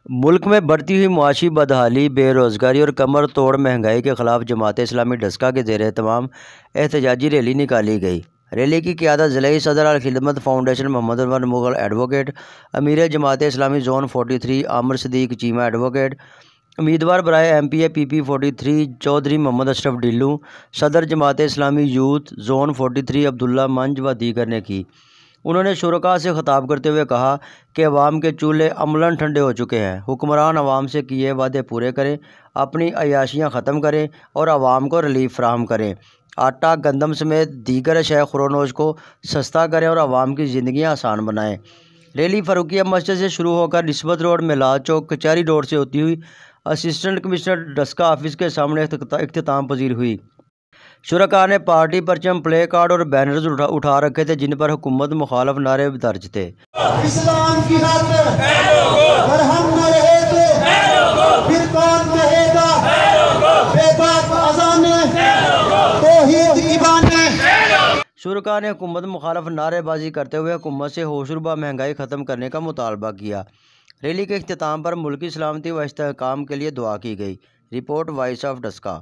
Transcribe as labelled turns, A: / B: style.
A: ملک میں بڑھتی ہوئی معاشی بدحالی، بے روزگاری اور کمر توڑ مہنگائی کے خلاف جماعت اسلامی ڈسکا کے زیر اہتمام احتجاجی ریلی نکالی گئی۔ ریلی کی قیادت ضلعی صدر الخدمت فاؤنڈیشن محمد انور مغل ایڈوکیٹ، امیر جماعت اسلامی زون 43 عامر صدیق چیمہ ایڈوکیٹ، امیدوار برائے MP PP 43 چودھری محمد اشرف ڈھیلو، صدر جماعت اسلامی یوتھ زون 43 عبداللہ منج و دیگر نے کی۔ انہوں نے شرکاء سے خطاب کرتے ہوئے کہا کہ عوام کے چولہے عملاً ٹھنڈے ہو چکے ہیں۔ حکمران عوام سے کیے وعدے پورے کریں، اپنی عیاشیاں ختم کریں اور عوام کو ریلیف فراہم کریں۔ آٹا، گندم سمیت دیگر اشیاء خورونوش کو سستا کریں اور عوام کی زندگیاں آسان بنائیں۔ ریلی فاروقیہ مسجد سے شروع ہو کر نسبت روڈ، میلاد چوک، کچہری روڈ سے ہوتی ہوئی اسسٹنٹ کمشنر ڈسکا آفس کے سامنے اختتام پذیر ہوئی۔ شرکاء نے پارٹی پرچم، پلے کارڈ اور بینرز اٹھا رکھے تھے جن پر حکومت مخالف نعرے درج تھے۔
B: اسلام کی خاطر اگر ہم نہ رہے تو پھر کون رہے گا؟ بے باک اذانیں، توحید کی بانیں۔
A: شرکاء نے حکومت مخالف نعرے بازی کرتے ہوئے حکومت سے ہوشربا مہنگائی ختم کرنے کا مطالبہ کیا۔ ریلی کے اختتام پر ملکی سلامتی و استحکام کے لیے دعا کی گئی۔ Report voice of Daska.